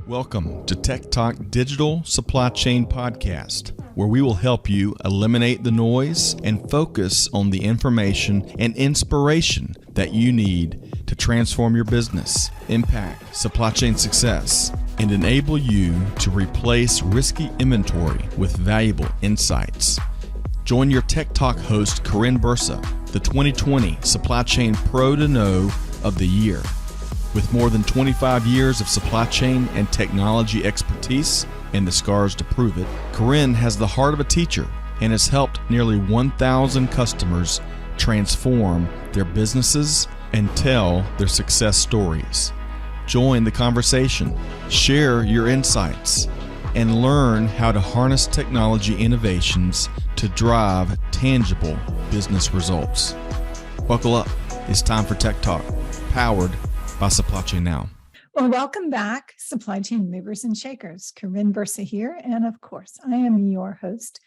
Welcome to TEKTOK Digital Supply Chain Podcast, where we will help you eliminate the noise and focus on the information and inspiration that you need to transform your business, impact supply chain success, and enable you to replace risky inventory with valuable insights. Join your TEKTOK host, Corinne Bursa, the 2020 Supply Chain Pro to Know of the Year. With more than 25 years of supply chain and technology expertise and the scars to prove it, Corinne has the heart of a teacher and has helped nearly 1,000 customers transform their businesses and tell their success stories. Join the conversation, share your insights, and learn how to harness technology innovations to drive tangible business results. Buckle up. It's time for TEKTOK, powered by Supply Chain Now. Well, welcome back, Supply Chain Movers and Shakers. Corinne Bursa here, and of course, I am your host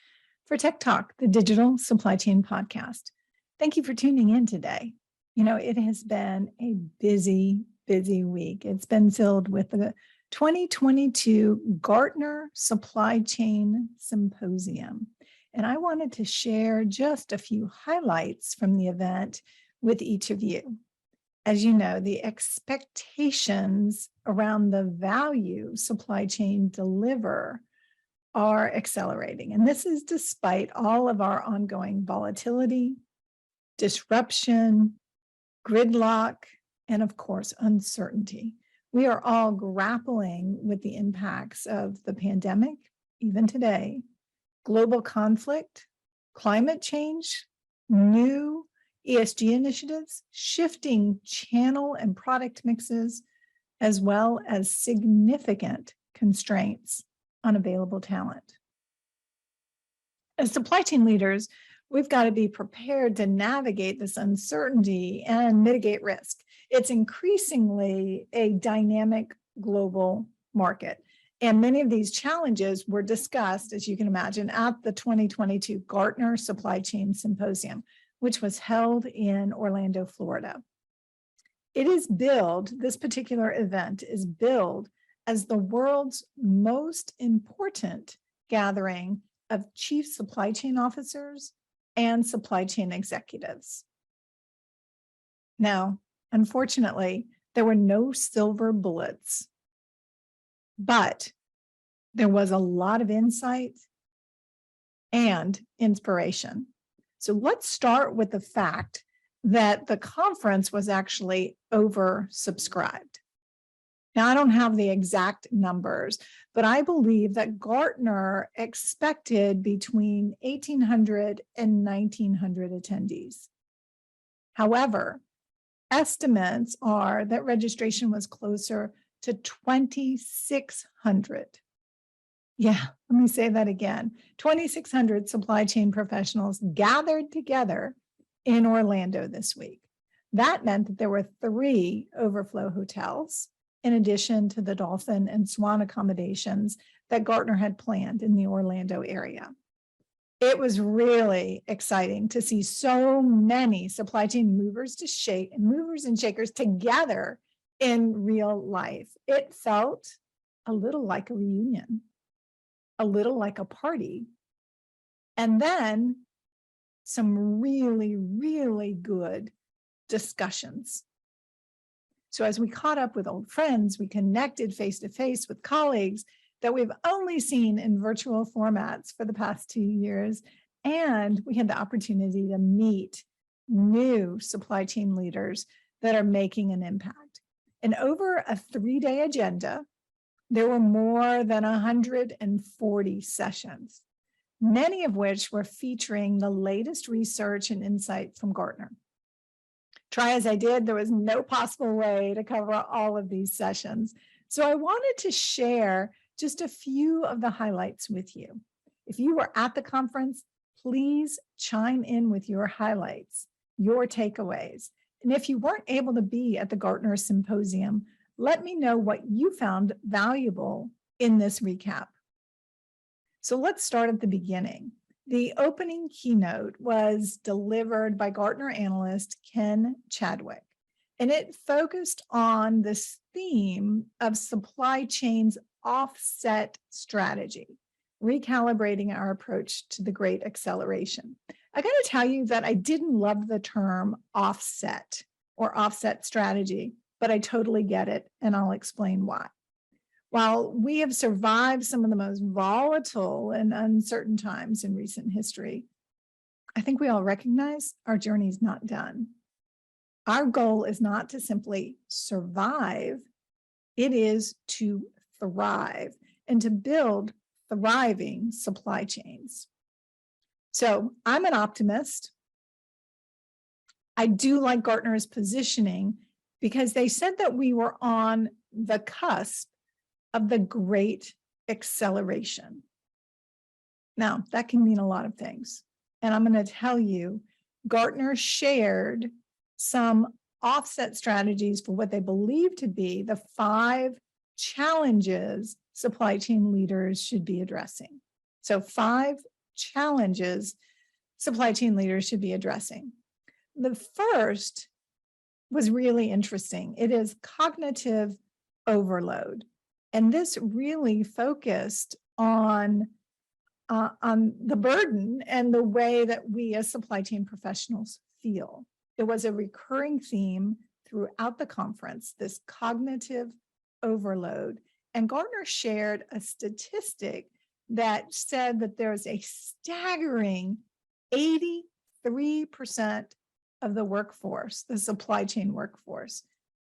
for TEKTOK, the Digital Supply Chain Podcast. Thank you for tuning in today. You know, it has been a busy week. It's been filled with the 2022 Gartner Supply Chain Symposium, and I wanted to share just a few highlights from the event with each of you. As you know, the expectations around the value supply chain deliver are accelerating. And this is despite all of our ongoing volatility, disruption, gridlock, and of course, uncertainty. We are all grappling with the impacts of the pandemic, even today, global conflict, climate change, new ESG initiatives, shifting channel and product mixes, as well as significant constraints on available talent. As supply chain leaders, we've got to be prepared to navigate this uncertainty and mitigate risk. It's increasingly a dynamic global market. And many of these challenges were discussed, as you can imagine, at the 2022 Gartner Supply Chain Symposium, which was held in Orlando, Florida. This particular event is billed as the world's most important gathering of chief supply chain officers and supply chain executives. Now, unfortunately, there were no silver bullets, but there was a lot of insight and inspiration. So let's start with the fact that the conference was actually oversubscribed. Now, I don't have the exact numbers, but I believe that Gartner expected between 1,800 and 1,900 attendees. However, estimates are that registration was closer to 2,600. Yeah, let me say that again. 2,600 supply chain professionals gathered together in Orlando this week. That meant that there were 3 overflow hotels, in addition to the Dolphin and Swan accommodations that Gartner had planned in the Orlando area. It was really exciting to see so many supply chain movers and shakers together in real life. It felt a little like a reunion, a little like a party, and then some really good discussions. So as we caught up with old friends, we connected face-to-face with colleagues that we've only seen in virtual formats for the past 2 years, and we had the opportunity to meet new supply chain leaders that are making an impact. And over a 3-day agenda, there were more than 140 sessions, many of which were featuring the latest research and insight from Gartner. Try as I did, there was no possible way to cover all of these sessions. So I wanted to share just a few of the highlights with you. If you were at the conference, please chime in with your highlights, your takeaways. And if you weren't able to be at the Gartner Symposium, let me know what you found valuable in this recap. So let's start at the beginning. The opening keynote was delivered by Gartner analyst Ken Chadwick. And it focused on this theme of supply chain's offset strategy, recalibrating our approach to the Great Acceleration. I got to tell you that I didn't love the term offset or offset strategy, but I totally get it, and I'll explain why. While we have survived some of the most volatile and uncertain times in recent history, I think we all recognize our journey is not done. Our goal is not to simply survive, it is to thrive and to build thriving supply chains. So I'm an optimist. I do like Gartner's positioning because they said that we were on the cusp of the Great Acceleration. Now, that can mean a lot of things. And I'm going to tell you, Gartner shared some offset strategies for what they believe to be the 5 challenges supply chain leaders should be addressing. So 5 challenges supply chain leaders should be addressing. The first was really interesting. It is cognitive overload. And this really focused on the burden and the way that we as supply chain professionals feel. It was a recurring theme throughout the conference, this cognitive overload. And Gartner shared a statistic that said that there's a staggering 83% of the workforce, the supply chain workforce,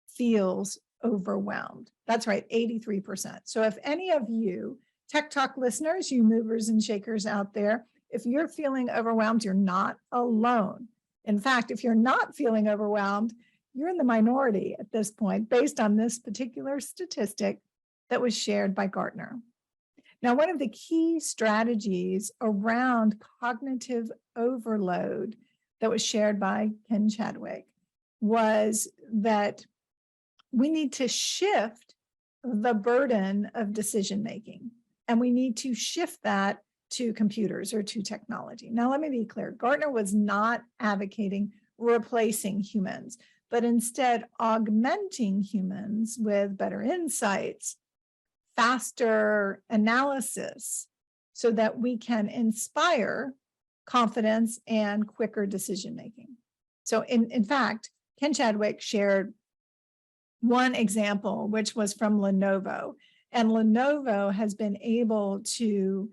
feels overwhelmed. That's right, 83%. So if any of you TEKTOK listeners, you movers and shakers out there, if you're feeling overwhelmed, you're not alone. In fact, if you're not feeling overwhelmed, you're in the minority at this point based on this particular statistic that was shared by Gartner. Now, one of the key strategies around cognitive overload that was shared by Ken Chadwick was that we need to shift the burden of decision-making, and we need to shift that to computers or to technology. Now, let me be clear. Gartner was not advocating replacing humans, but instead augmenting humans with better insights, faster analysis, so that we can inspire confidence and quicker decision-making. So in fact, Ken Chadwick shared one example, which was from Lenovo. And Lenovo has been able to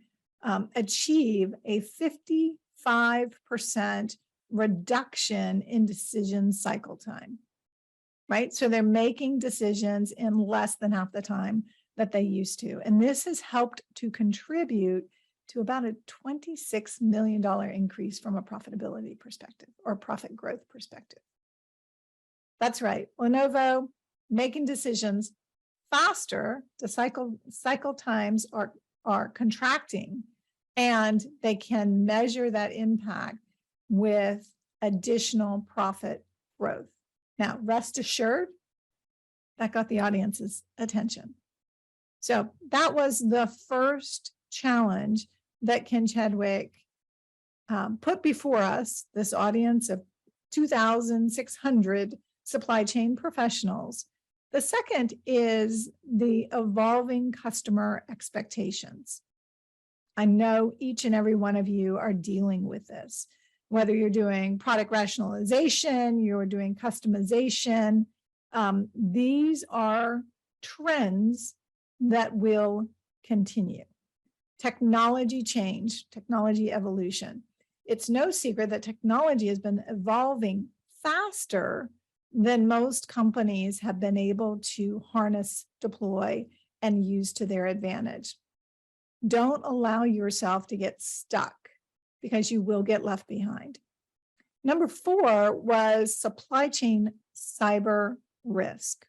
achieve a 55% reduction in decision cycle time, right? So they're making decisions in less than half the time that they used to. And this has helped to contribute to about a $26 million increase from a profitability perspective or profit growth perspective. That's right, Lenovo making decisions faster, the cycle times are contracting, and they can measure that impact with additional profit growth. Now, rest assured, that got the audience's attention. So that was the first challenge that Ken Chadwick put before us, this audience of 2,600 supply chain professionals. The second is the evolving customer expectations. I know each and every one of you are dealing with this, whether you're doing product rationalization, you're doing customization. These are trends that will continue. Technology change, technology evolution. It's no secret that technology has been evolving faster than most companies have been able to harness, deploy, and use to their advantage. Don't allow yourself to get stuck because you will get left behind. Number 4 was supply chain cyber risk.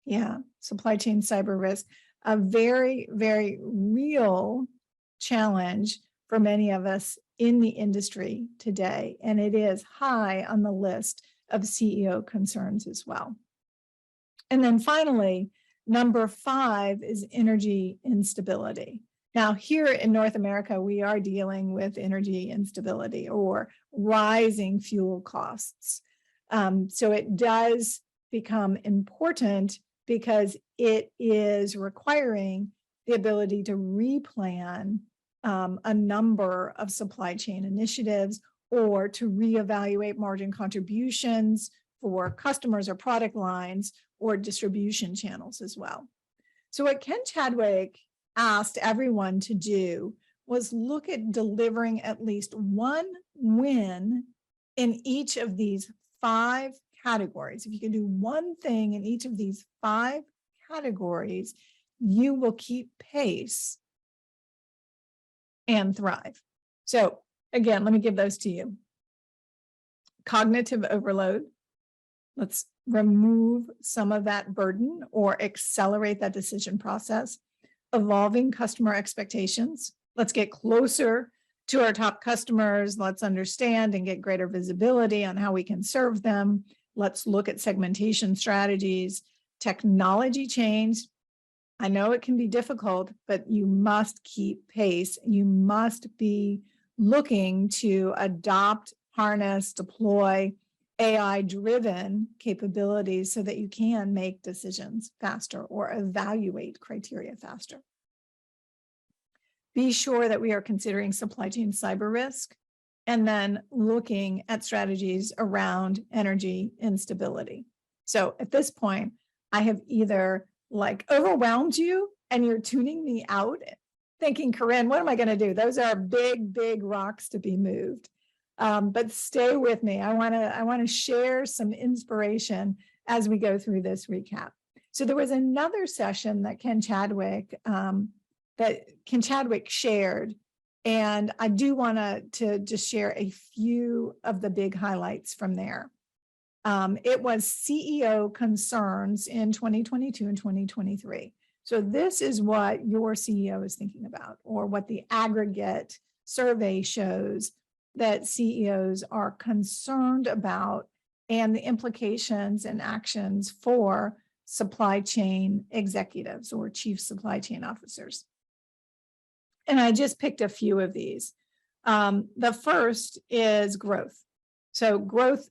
Yeah, supply chain cyber risk, a very, very real challenge for many of us in the industry today, and it is high on the list of CEO concerns as well. And then finally, number 5 is energy instability. Now, here in North America, we are dealing with energy instability or rising fuel costs. So it does become important because it is requiring the ability to replan a number of supply chain initiatives, or to reevaluate margin contributions for customers or product lines or distribution channels as well. So what Ken Chadwick asked everyone to do was look at delivering at least one win in each of these 5 categories. If you can do one thing in each of these 5 categories, you will keep pace and thrive. So again, let me give those to you. Cognitive overload. Let's remove some of that burden or accelerate that decision process. Evolving customer expectations. Let's get closer to our top customers. Let's understand and get greater visibility on how we can serve them. Let's look at segmentation strategies. Technology change. I know it can be difficult, but you must keep pace. You must be looking to adopt, harness, deploy AI-driven capabilities so that you can make decisions faster or evaluate criteria faster. Be sure that we are considering supply chain cyber risk, and then looking at strategies around energy instability. So at this point, I have either overwhelmed you and you're tuning me out thinking, Corinne, what am I going to do? Those are big, big rocks to be moved. But stay with me. I want to share some inspiration as we go through this recap. So there was another session that Ken Chadwick shared, and I do want to just share a few of the big highlights from there. It was CEO concerns in 2022 and 2023. So this is what your CEO is thinking about, or what the aggregate survey shows that CEOs are concerned about, and the implications and actions for supply chain executives or chief supply chain officers. And I just picked a few of these. The first is growth. So growth,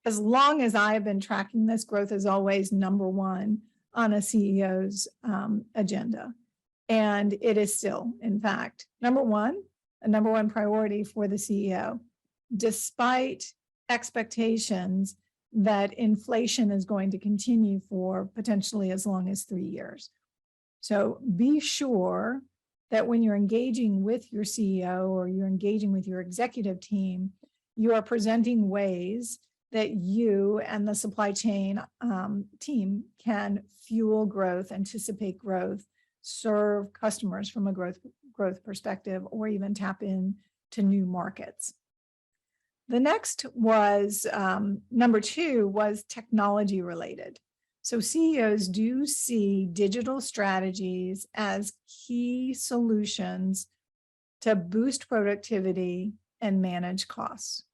as long as I have been tracking this, growth is always number one on a CEO's agenda. And it is still, in fact, a number one priority for the CEO, despite expectations that inflation is going to continue for potentially as long as 3 years. So be sure that when you're engaging with your CEO or you're engaging with your executive team, you are presenting ways that you and the supply chain team can fuel growth, anticipate growth, serve customers from a growth perspective, or even tap into new markets. The next was, number 2 was technology related. So CEOs do see digital strategies as key solutions to boost productivity and manage costs.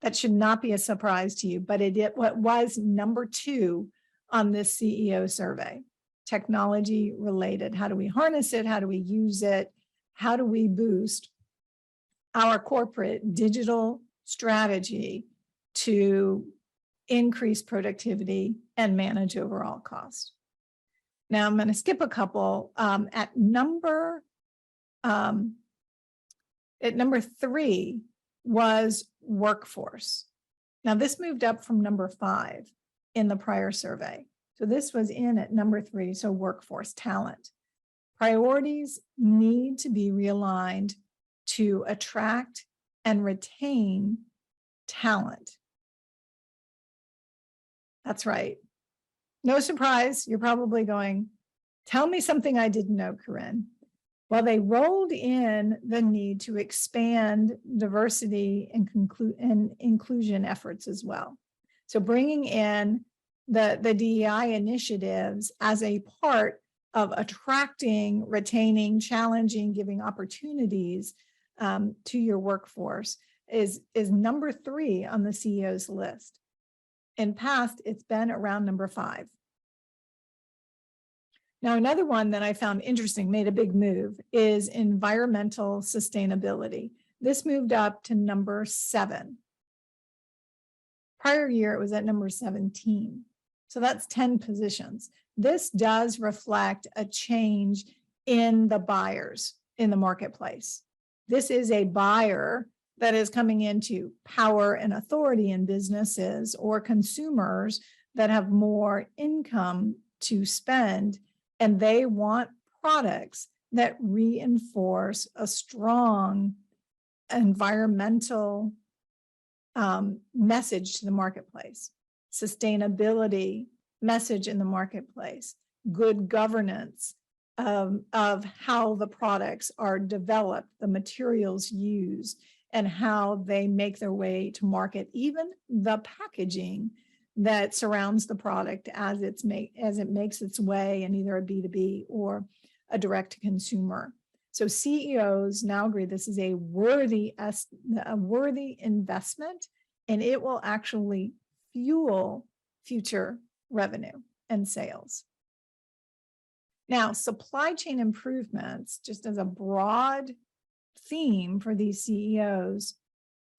That should not be a surprise to you, but it was number 2 on this CEO survey. Technology related. How do we harness it? How do we use it? How do we boost our corporate digital strategy to increase productivity and manage overall cost? Now I'm going to skip a couple. At number 3 was workforce. Now this moved up from number 5 in the prior survey. So this was in at number 3, so workforce, talent. Priorities need to be realigned to attract and retain talent. That's right. No surprise, you're probably going, tell me something I didn't know, Corinne. Well, they rolled in the need to expand diversity and inclusion efforts as well. So bringing in the DEI initiatives as a part of attracting, retaining, challenging, giving opportunities to your workforce is number 3 on the CEO's list. In past, it's been around number 5. Now, another one that I found interesting, made a big move, is environmental sustainability. This moved up to number 7. Prior year, it was at number 17. So that's 10 positions. This does reflect a change in the buyers in the marketplace. This is a buyer that is coming into power and authority in businesses, or consumers that have more income to spend, and they want products that reinforce a strong environmental message to the marketplace, sustainability message in the marketplace, good governance of how the products are developed, the materials used, and how they make their way to market, even the packaging that surrounds the product as it makes its way in either a B2B or a direct to consumer. So CEOs now agree this is a worthy investment, and it will actually fuel future revenue and sales. Now, supply chain improvements, just as a broad theme for these CEOs,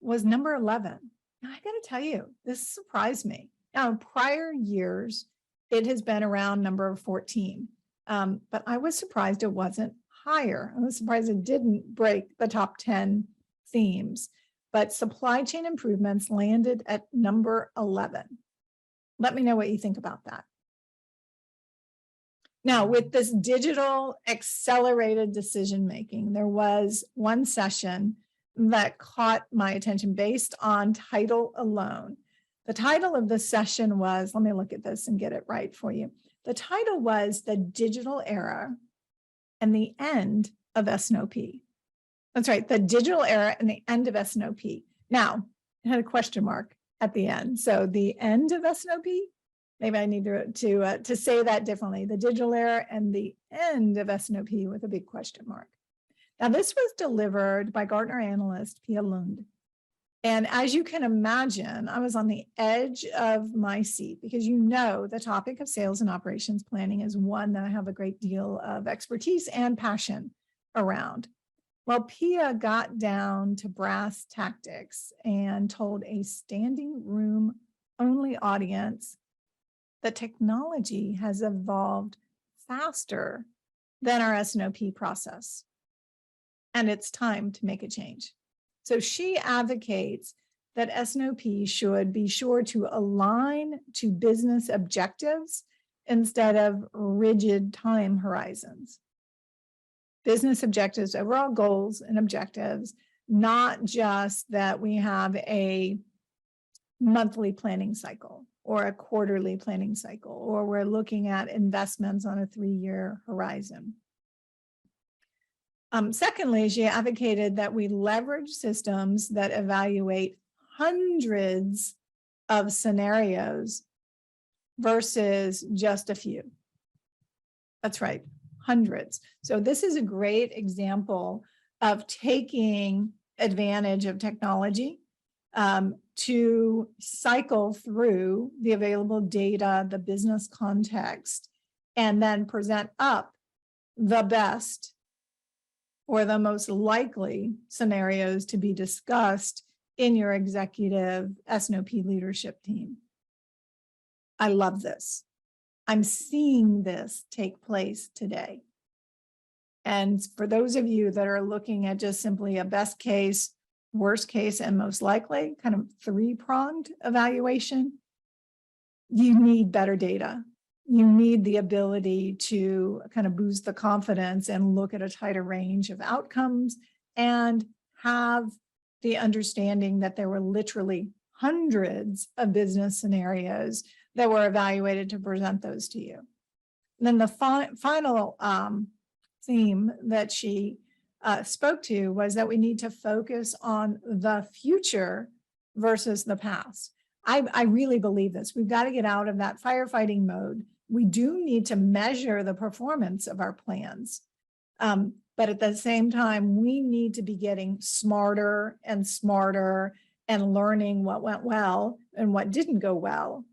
was number 11. Now, I got to tell you, this surprised me. Now, in prior years, it has been around number 14, but I was surprised it wasn't higher. I was surprised it didn't break the top 10 themes, but supply chain improvements landed at number 11. Let me know what you think about that. Now, with this digital accelerated decision-making, there was one session that caught my attention based on title alone. The title of the session was, let me look at this and get it right for you. The title was The Digital Era and the End of S&OP. That's right, the digital era and the end of S&OP. Now, it had a question mark at the end. So the end of S&OP, maybe I need to say that differently. The digital era and the end of S&OP with a big question mark. Now, this was delivered by Gartner analyst Pia Lund. And as you can imagine, I was on the edge of my seat because the topic of sales and operations planning is one that I have a great deal of expertise and passion around. Well, Pia got down to brass tactics and told a standing room only audience that technology has evolved faster than our S&OP process, and it's time to make a change. So she advocates that S&OP should be sure to align to business objectives instead of rigid time horizons. Business objectives, overall goals and objectives, not just that we have a monthly planning cycle or a quarterly planning cycle, or we're looking at investments on a 3-year horizon. Secondly, she advocated that we leverage systems that evaluate hundreds of scenarios versus just a few. That's right, hundreds. So this is a great example of taking advantage of technology to cycle through the available data, the business context, and then present up the best or the most likely scenarios to be discussed in your executive S&OP leadership team. I love this. I'm seeing this take place today. And for those of you that are looking at just simply a best case, worst case, and most likely, kind of 3-pronged evaluation, you need better data. You need the ability to kind of boost the confidence and look at a tighter range of outcomes and have the understanding that there were literally hundreds of business scenarios that were evaluated to present those to you. And then the final theme that she spoke to was that we need to focus on the future versus the past. I really believe this. We've got to get out of that firefighting mode. We do need to measure the performance of our plans. But at the same time, we need to be getting smarter and smarter and learning what went well and what didn't go well,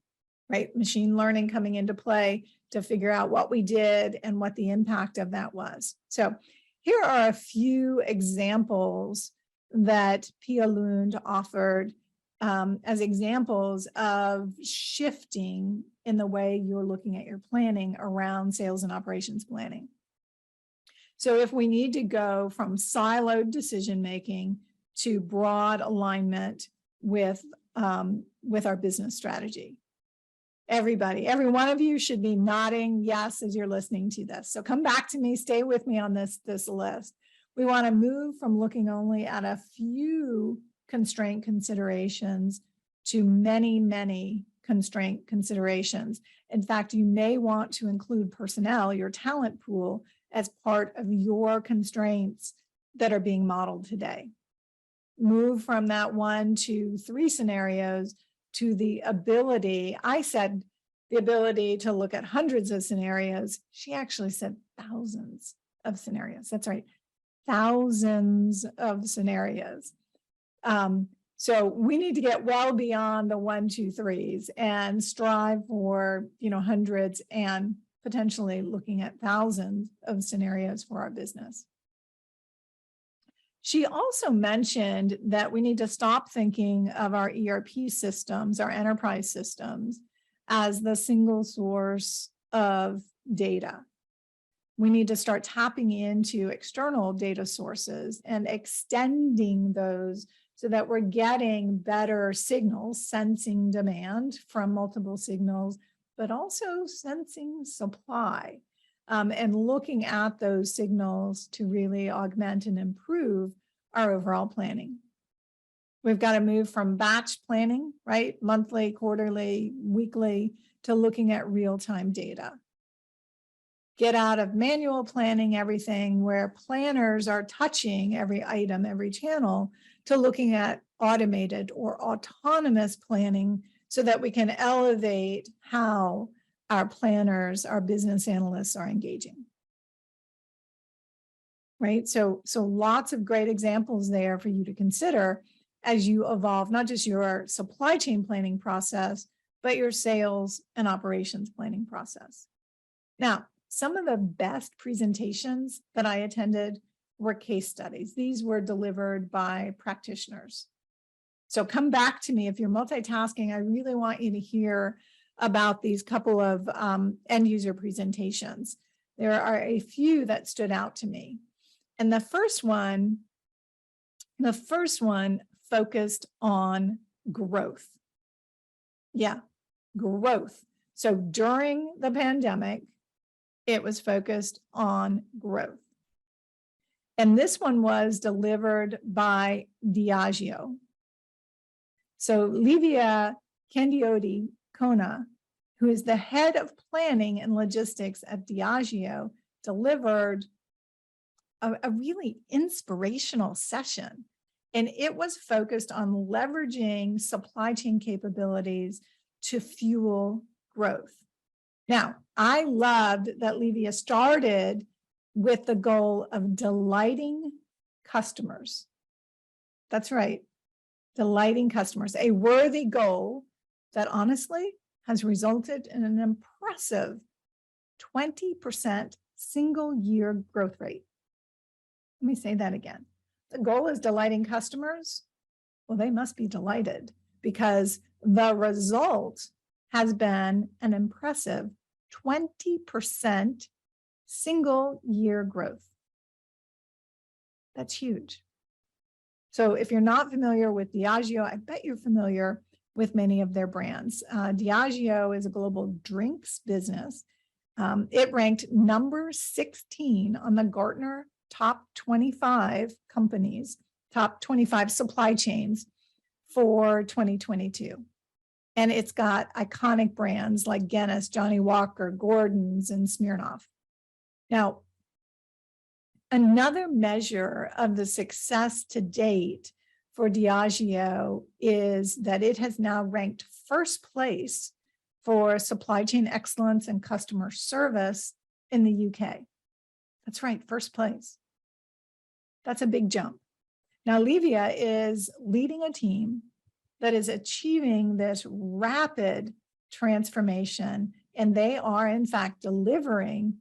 right? Machine learning coming into play to figure out what we did and what the impact of that was. So here are a few examples that Pia Lund offered as examples of shifting in the way you're looking at your planning around sales and operations planning. So if we need to go from siloed decision-making to broad alignment with our business strategy. Everybody, every one of you should be nodding yes as you're listening to this. So come back to me, stay with me on this list. We want to move from looking only at a few constraint considerations to many, many constraint considerations. In fact, you may want to include personnel, your talent pool, as part of your constraints that are being modeled today. Move from that 1 to 3 scenarios to the ability, I said the ability to look at hundreds of scenarios. She actually said thousands of scenarios. That's right, thousands of scenarios. So we need to get well beyond the 1, 2, 3s and strive for, hundreds and potentially looking at thousands of scenarios for our business. She also mentioned that we need to stop thinking of our ERP systems, our enterprise systems, as the single source of data. We need to start tapping into external data sources and extending those so that we're getting better signals, sensing demand from multiple signals, but also sensing supply. And looking at those signals to really augment and improve our overall planning. We've got to move from batch planning, right? Monthly, quarterly, weekly, to looking at real-time data. Get out of manual planning everything where planners are touching every item, every channel, to looking at automated or autonomous planning so that we can elevate how our planners, our business analysts are engaging. Right? So lots of great examples there for you to consider as you evolve, not just your supply chain planning process, but your sales and operations planning process. Now, some of the best presentations that I attended were case studies. These were delivered by practitioners. So come back to me if you're multitasking. I really want you to hear about these couple of end user presentations. There are a few that stood out to me. And the first one focused on growth. Yeah, growth. So during the pandemic, it was focused on growth. And this one was delivered by Diageo. So Livia Candioti Kona, who is the head of planning and logistics at Diageo, delivered a really inspirational session. And it was focused on leveraging supply chain capabilities to fuel growth. Now, I loved that Livia started with the goal of delighting customers. That's right, delighting customers, a worthy goal that honestly has resulted in an impressive 20% single year growth rate. Let me say that again. The goal is delighting customers. Well, they must be delighted because the result has been an impressive 20% single year growth. That's huge. So if you're not familiar with Diageo, I bet you're familiar with many of their brands. Diageo is a global drinks business. It ranked number 16 on the Gartner top 25 companies, top 25 supply chains for 2022. And it's got iconic brands like Guinness, Johnny Walker, Gordon's, and Smirnoff. Now, another measure of the success to date for Diageo is that it has now ranked first place for supply chain excellence and customer service in the UK. That's right, first place. That's a big jump. Now, Livia is leading a team that is achieving this rapid transformation, and they are, in fact, delivering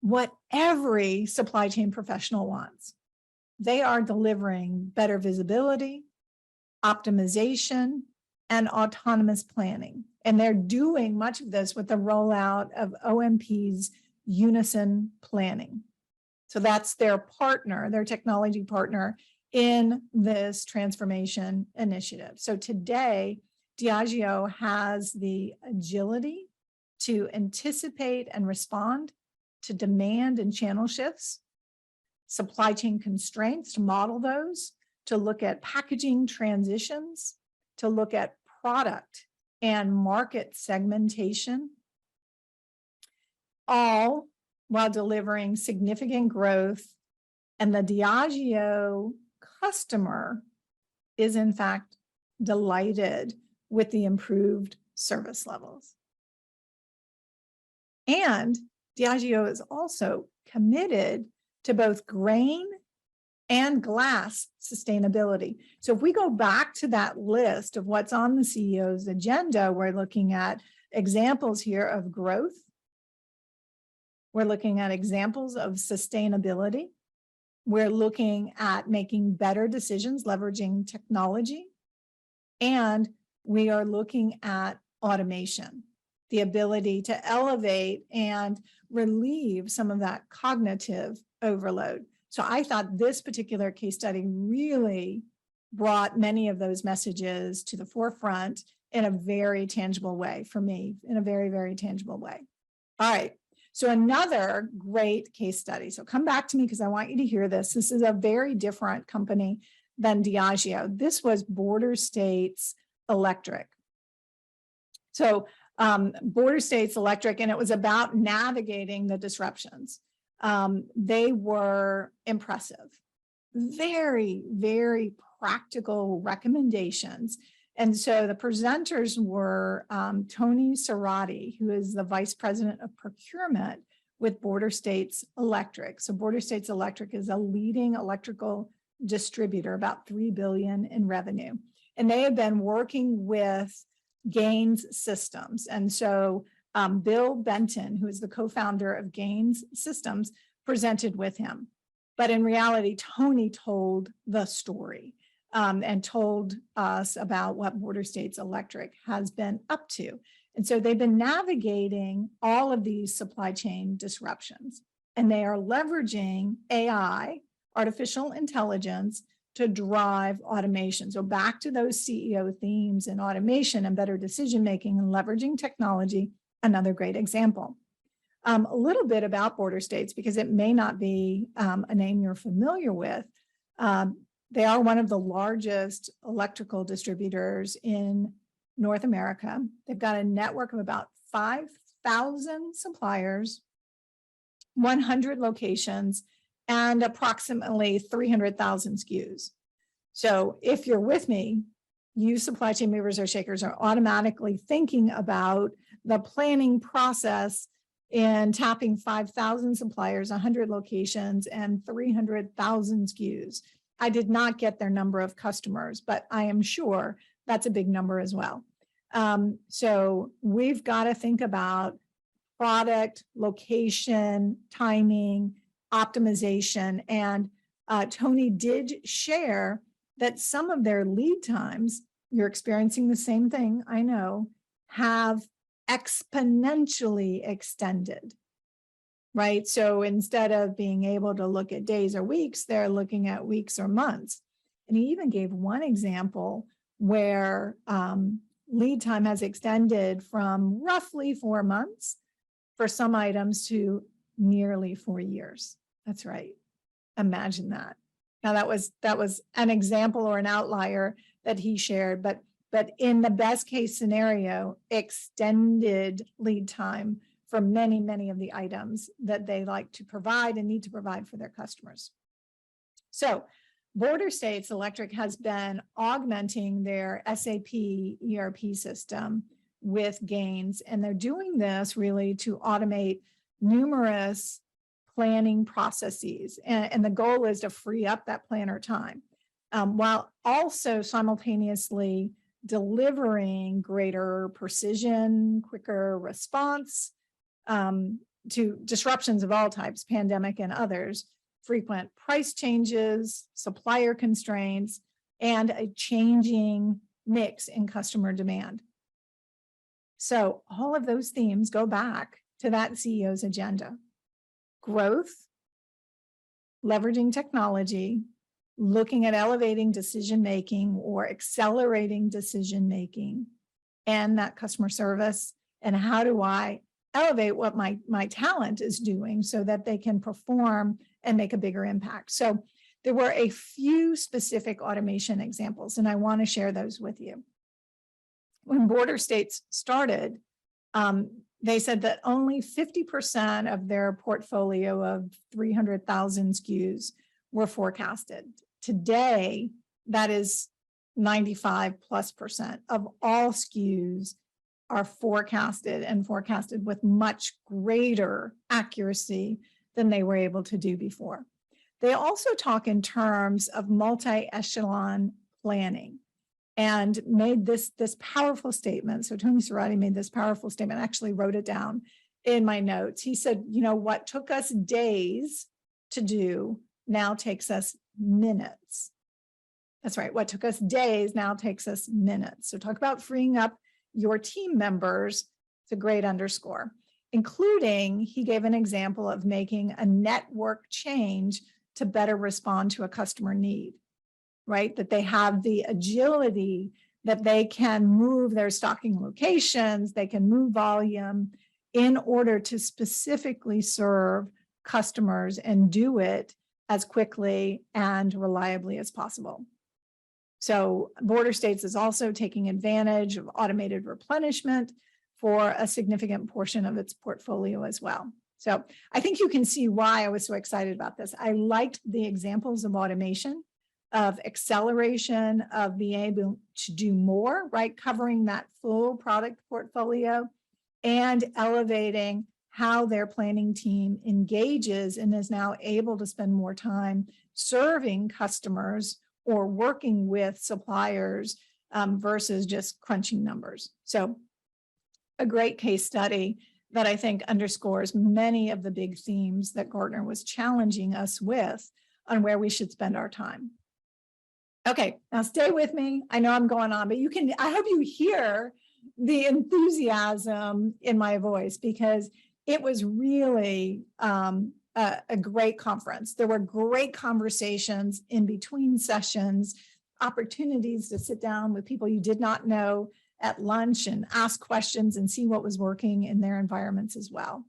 what every supply chain professional wants. They are delivering better visibility, optimization, and autonomous planning. And they're doing much of this with the rollout of OMP's Unison Planning. So that's their partner, their technology partner in this transformation initiative. So today, Diageo has the agility to anticipate and respond to demand and channel shifts, supply chain constraints, to model those, to look at packaging transitions, to look at product and market segmentation, all while delivering significant growth. And the Diageo customer is in fact delighted with the improved service levels. And Diageo is also committed to both grain and glass sustainability. So if we go back to that list of what's on the CEO's agenda, we're looking at examples here of growth. We're looking at examples of sustainability. We're looking at making better decisions, leveraging technology. And we are looking at automation, the ability to elevate and relieve some of that cognitive overload. So I thought this particular case study really brought many of those messages to the forefront in a very tangible way for me, in a very, very tangible way. All right. So another great case study. So come back to me because I want you to hear this. This is a very different company than Diageo. This was Border States Electric. So Border States Electric, and it was about navigating the disruptions. They were impressive, very, very practical recommendations. And so the presenters were Tony Cerati, who is the Vice President of Procurement with Border States Electric. So Border States Electric is a leading electrical distributor, about $3 billion in revenue. And they have been working with Gaines Systems. And so Bill Benton, who is the co-founder of Gaines Systems, presented with him. But in reality, Tony told the story and told us about what Border States Electric has been up to. And so they've been navigating all of these supply chain disruptions, and they are leveraging AI, artificial intelligence, to drive automation. So back to those CEO themes in automation and better decision-making and leveraging technology, another great example. A little bit about Border States, because it may not be a name you're familiar with. They are one of the largest electrical distributors in North America. They've got a network of about 5,000 suppliers, 100 locations, and approximately 300,000 SKUs. So if you're with me, you supply chain movers or shakers are automatically thinking about the planning process in tapping 5,000 suppliers, 100 locations, and 300,000 SKUs. I did not get their number of customers, but I am sure that's a big number as well. So we've got to think about product, location, timing, optimization. And Tony did share that some of their lead times, you're experiencing the same thing, I know, have exponentially extended, right? So instead of being able to look at days or weeks, they're looking at weeks or months. And he even gave one example where lead time has extended from roughly 4 months for some items to nearly 4 years. That's right. Imagine that. Now that was an example or an outlier that he shared, but in the best case scenario, extended lead time for many, many of the items that they like to provide and need to provide for their customers. So Border States Electric has been augmenting their SAP ERP system with Gaines, and they're doing this really to automate numerous planning processes. And the goal is to free up that planner time, while also simultaneously delivering greater precision, quicker response to disruptions of all types, pandemic and others, frequent price changes, supplier constraints, and a changing mix in customer demand. So all of those themes go back to that CEO's agenda: growth, leveraging technology, looking at elevating decision-making or accelerating decision-making, and that customer service, and how do I elevate what my talent is doing so that they can perform and make a bigger impact. So there were a few specific automation examples, and I want to share those with you. When border states started, they said that only 50% of their portfolio of 300,000 SKUs were forecasted. Today, that is 95+% of all SKUs are forecasted, and forecasted with much greater accuracy than they were able to do before. They also talk in terms of multi-echelon planning and made this powerful statement. So Tony Cerati made this powerful statement. I actually wrote it down in my notes. He said, you know, what took us days to do now takes us minutes. That's right. What took us days now takes us minutes. So talk about freeing up your team members. It's a great underscore, including he gave an example of making a network change to better respond to a customer need, right? That they have the agility that they can move their stocking locations, they can move volume in order to specifically serve customers and do it as quickly and reliably as possible. So border states is also taking advantage of automated replenishment for a significant portion of its portfolio as well. So I think you can see why I was so excited about this. I liked the examples of automation, of acceleration, of being able to do more, right? Covering that full product portfolio and elevating how their planning team engages and is now able to spend more time serving customers or working with suppliers versus just crunching numbers. So a great case study that I think underscores many of the big themes that Gartner was challenging us with on where we should spend our time. Okay, now stay with me. I know I'm going on, but I hope you hear the enthusiasm in my voice, because it was really a great conference. There were great conversations in between sessions, opportunities to sit down with people you did not know at lunch and ask questions and see what was working in their environments as well.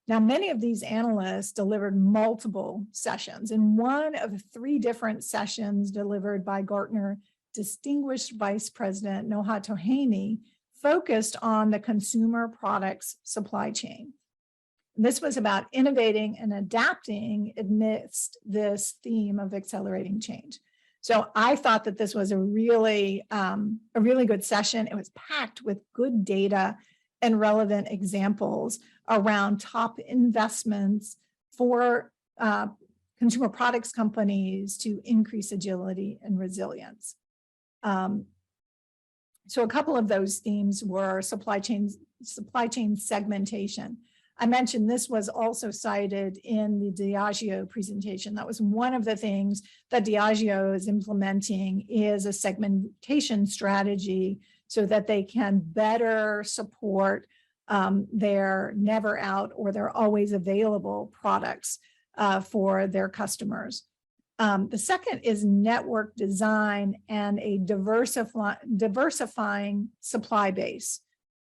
Now, many of these analysts delivered multiple sessions, and one of 3 different sessions delivered by Gartner Distinguished Vice President Noha Tohaney focused on the consumer products supply chain. This was about innovating and adapting amidst this theme of accelerating change. So I thought that this was a really good session. It was packed with good data and relevant examples around top investments for consumer products companies to increase agility and resilience. So a couple of those themes were supply chain segmentation. I mentioned this was also cited in the Diageo presentation. That was one of the things that Diageo is implementing, is a segmentation strategy so that they can better support their never out or their always available products for their customers. The second is network design and a diversifying supply base,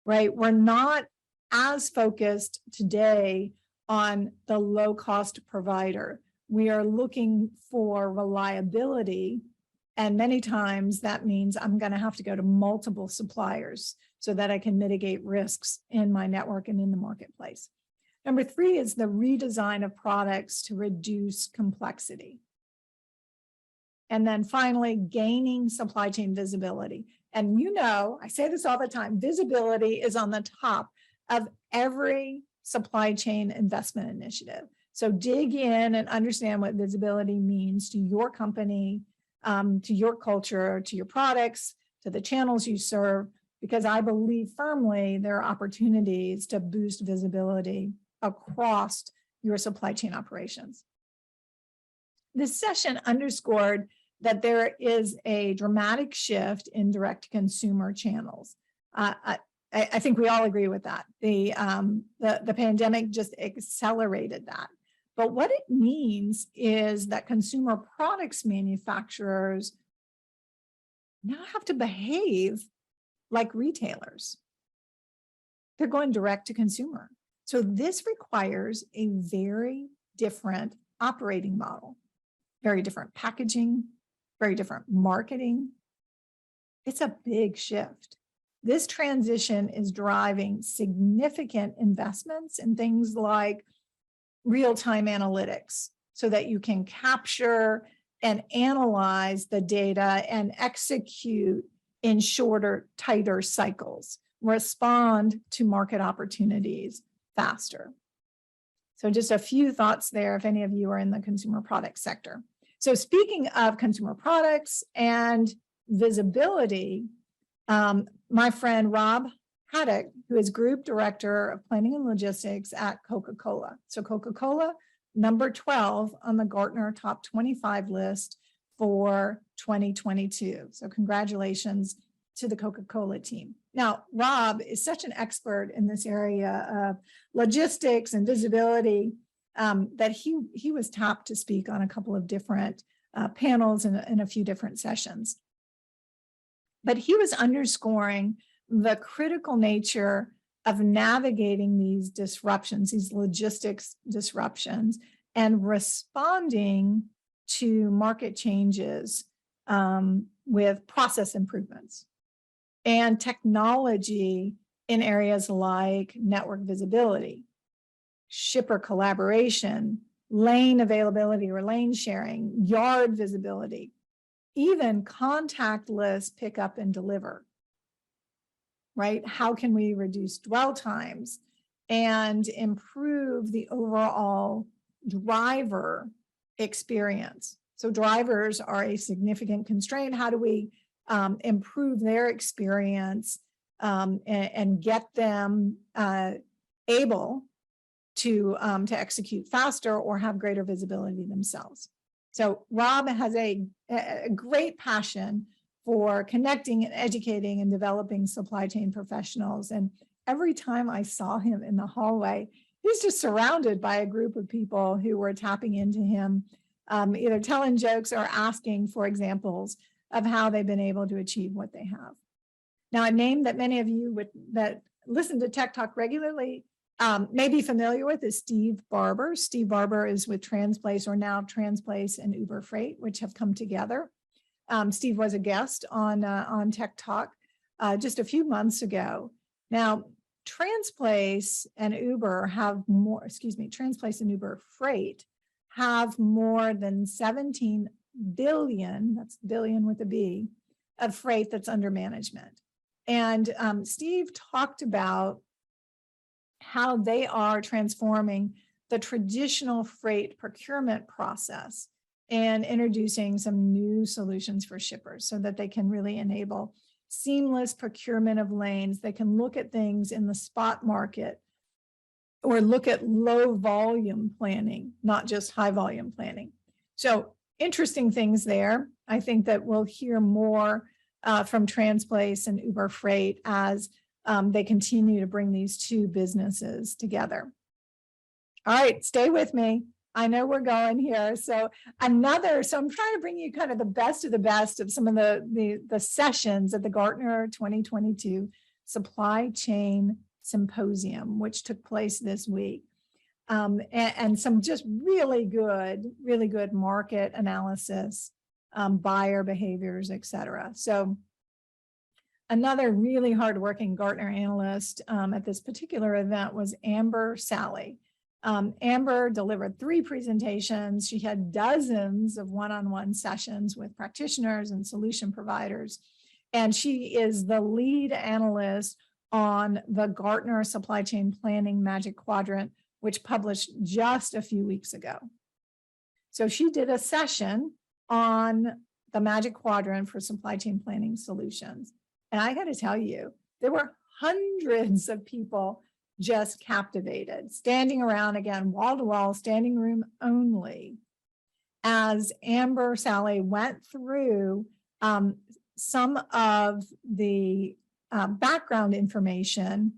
right? We're not as focused today on the low-cost provider. We are looking for reliability, and many times that means I'm going to have to go to multiple suppliers so that I can mitigate risks in my network and in the marketplace. Number 3 is the redesign of products to reduce complexity. And then finally, gaining supply chain visibility. And you know, I say this all the time, visibility is on the top of every supply chain investment initiative. So dig in and understand what visibility means to your company, to your culture, to your products, to the channels you serve, because I believe firmly there are opportunities to boost visibility across your supply chain operations. This session underscored that there is a dramatic shift in direct-to-consumer channels. I think we all agree with that. The pandemic just accelerated that. But what it means is that consumer products manufacturers now have to behave like retailers. They're going direct to consumer. So this requires a very different operating model, very different packaging, very different marketing. It's a big shift. This transition is driving significant investments in things like real-time analytics so that you can capture and analyze the data and execute in shorter, tighter cycles, respond to market opportunities faster. So just a few thoughts there if any of you are in the consumer products sector. So speaking of consumer products and visibility, my friend Rob Haddock, who is Group Director of Planning and Logistics at Coca-Cola. So Coca-Cola, number 12 on the Gartner Top 25 list for 2022. So congratulations to the Coca-Cola team. Now, Rob is such an expert in this area of logistics and visibility that he was tapped to speak on a couple of different panels and a few different sessions. But he was underscoring the critical nature of navigating these disruptions, these logistics disruptions, and responding to market changes with process improvements and technology in areas like network visibility, shipper collaboration, lane availability or lane sharing, yard visibility, even contactless pickup and deliver, right? How can we reduce dwell times and improve the overall driver experience? So drivers are a significant constraint. How do we improve their experience and get them able to execute faster or have greater visibility themselves? So Rob has a great passion for connecting and educating and developing supply chain professionals. And every time I saw him in the hallway, he's just surrounded by a group of people who were tapping into him, either telling jokes or asking for examples of how they've been able to achieve what they have. Now, a name that many of you that listen to TEKTOK regularly may be familiar with is Steve Barber. Steve Barber is with Transplace, or now Transplace and Uber Freight, which have come together. Steve was a guest on TEKTOK just a few months ago. Now, Transplace and Uber have more, Transplace and Uber Freight have more than 17 billion, that's billion with a B, of freight that's under management. And Steve talked about how they are transforming the traditional freight procurement process and introducing some new solutions for shippers so that they can really enable seamless procurement of lanes. They can look at things in the spot market or look at low volume planning, not just high volume planning. So interesting things there. I think that we'll hear more from Transplace and Uber Freight as they continue to bring these two businesses together. All right, stay with me. I know we're going here. So I'm trying to bring you kind of the best of some of the sessions at the Gartner 2022 Supply Chain Symposium, which took place this week. And some just really good market analysis, buyer behaviors, et cetera. So another really hardworking Gartner analyst at this particular event was Amber Sally. Amber delivered 3 presentations. She had dozens of one-on-one sessions with practitioners and solution providers. And she is the lead analyst on the Gartner Supply Chain Planning Magic Quadrant, which published just a few weeks ago. So she did a session on the Magic Quadrant for supply chain planning solutions. And I got to tell you, there were hundreds of people just captivated, standing around, again, wall to wall, standing room only, as Amber Sally went through some of the background information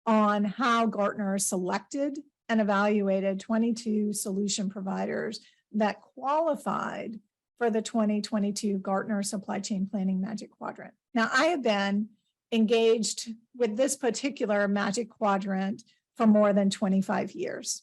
on how Gartner selected and evaluated 22 solution providers that qualified for the 2022 Gartner Supply Chain Planning Magic Quadrant. Now, I have been engaged with this particular Magic Quadrant for more than 25 years.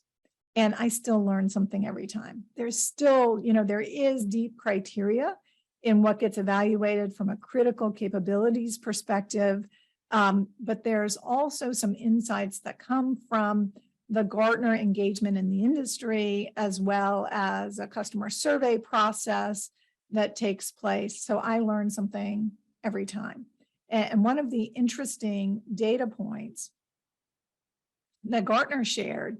And I still learn something every time. There's still, there is deep criteria in what gets evaluated from a critical capabilities perspective. But there's also some insights that come from the Gartner engagement in the industry, as well as a customer survey process that takes place. So I learn something every time. And one of the interesting data points that Gartner shared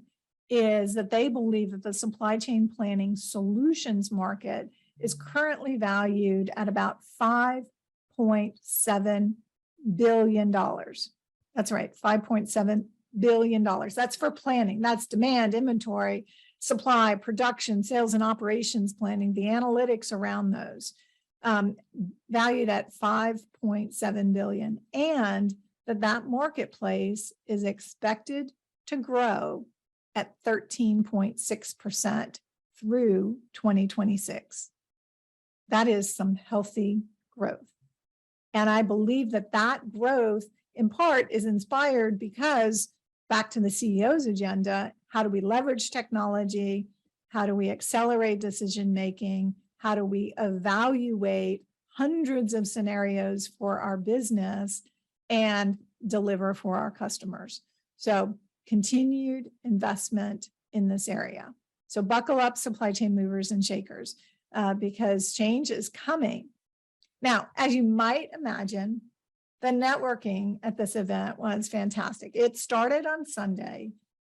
is that they believe that the supply chain planning solutions market is currently valued at about $5.7 billion. That's right, $5.7 billion. That's for planning. That's demand, inventory, supply, production, sales and operations planning, the analytics around those, valued at $5.7 billion, and that marketplace is expected to grow at 13.6% through 2026. That is some healthy growth. And I believe that growth in part is inspired because, back to the CEO's agenda, how do we leverage technology? How do we accelerate decision-making? How do we evaluate hundreds of scenarios for our business and deliver for our customers? So continued investment in this area. So buckle up, supply chain movers and shakers, because change is coming. Now, as you might imagine, the networking at this event was fantastic. It started on Sunday,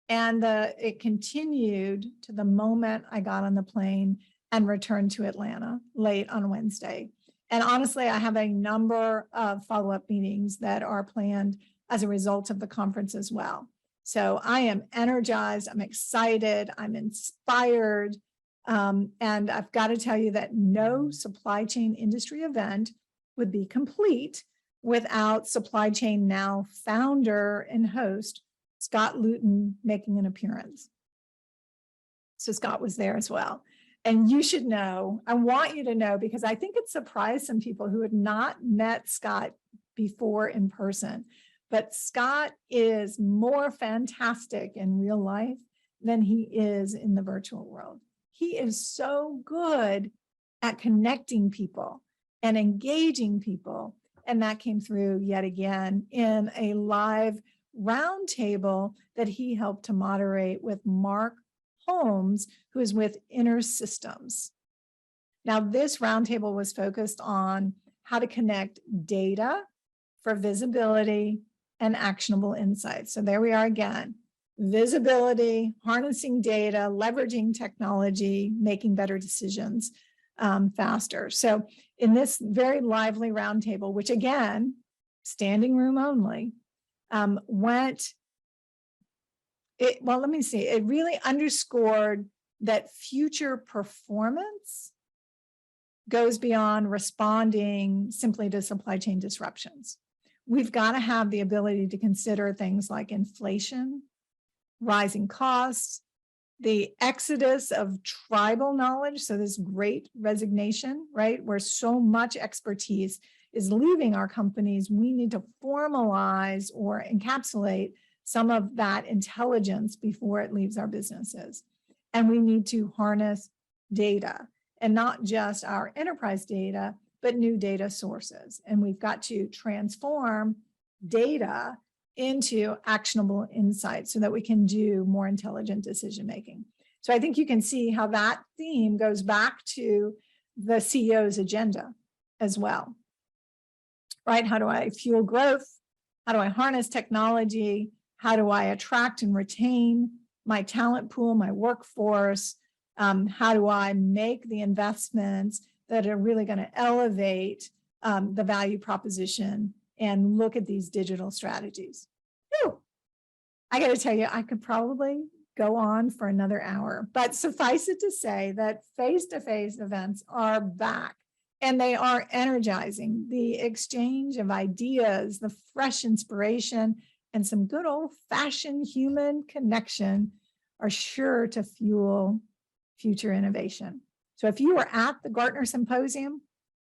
and it continued to the moment I got on the plane and returned to Atlanta late on Wednesday. And honestly, I have a number of follow-up meetings that are planned as a result of the conference as well. So I am energized, I'm excited, I'm inspired. And I've got to tell you that no supply chain industry event would be complete without Supply Chain Now founder and host, Scott Luton, making an appearance. So Scott was there as well. And you should know, I want you to know, because I think it surprised some people who had not met Scott before in person. But Scott is more fantastic in real life than he is in the virtual world. He is so good at connecting people and engaging people. And that came through yet again in a live roundtable that he helped to moderate with Mark Holmes, who is with Inner Systems. Now, this roundtable was focused on how to connect data for visibility and actionable insights. So there we are again, visibility, harnessing data, leveraging technology, making better decisions faster. So in this very lively roundtable, which again, standing room only, it really underscored that future performance goes beyond responding simply to supply chain disruptions. We've got to have the ability to consider things like inflation, rising costs, the exodus of tribal knowledge. So this great resignation, right, where so much expertise is leaving our companies. We need to formalize or encapsulate some of that intelligence before it leaves our businesses. And we need to harness data, and not just our enterprise data, but new data sources. And we've got to transform data into actionable insights so that we can do more intelligent decision-making. So I think you can see how that theme goes back to the CEO's agenda as well, right? How do I fuel growth? How do I harness technology? How do I attract and retain my talent pool, my workforce? How do I make the investments that are really going to elevate the value proposition and look at these digital strategies? Whew. I got to tell you, I could probably go on for another hour, but suffice it to say that face-to-face events are back and they are energizing. The exchange of ideas, the fresh inspiration, and some good old-fashioned human connection are sure to fuel future innovation. So if you were at the Gartner Symposium,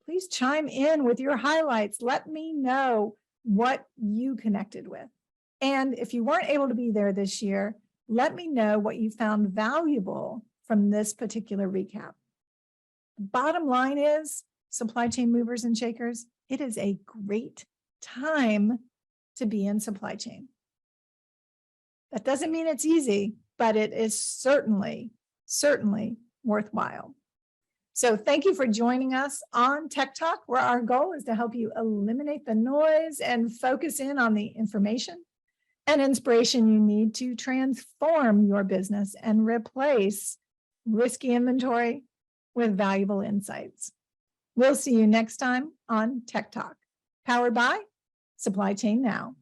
please chime in with your highlights. Let me know what you connected with. And if you weren't able to be there this year, let me know what you found valuable from this particular recap. The bottom line is, supply chain movers and shakers, it is a great time to be in supply chain. That doesn't mean it's easy, but it is certainly worthwhile. So thank you for joining us on TEKTOK, where our goal is to help you eliminate the noise and focus in on the information and inspiration you need to transform your business and replace risky inventory with valuable insights. We'll see you next time on TEKTOK, powered by Supply Chain Now.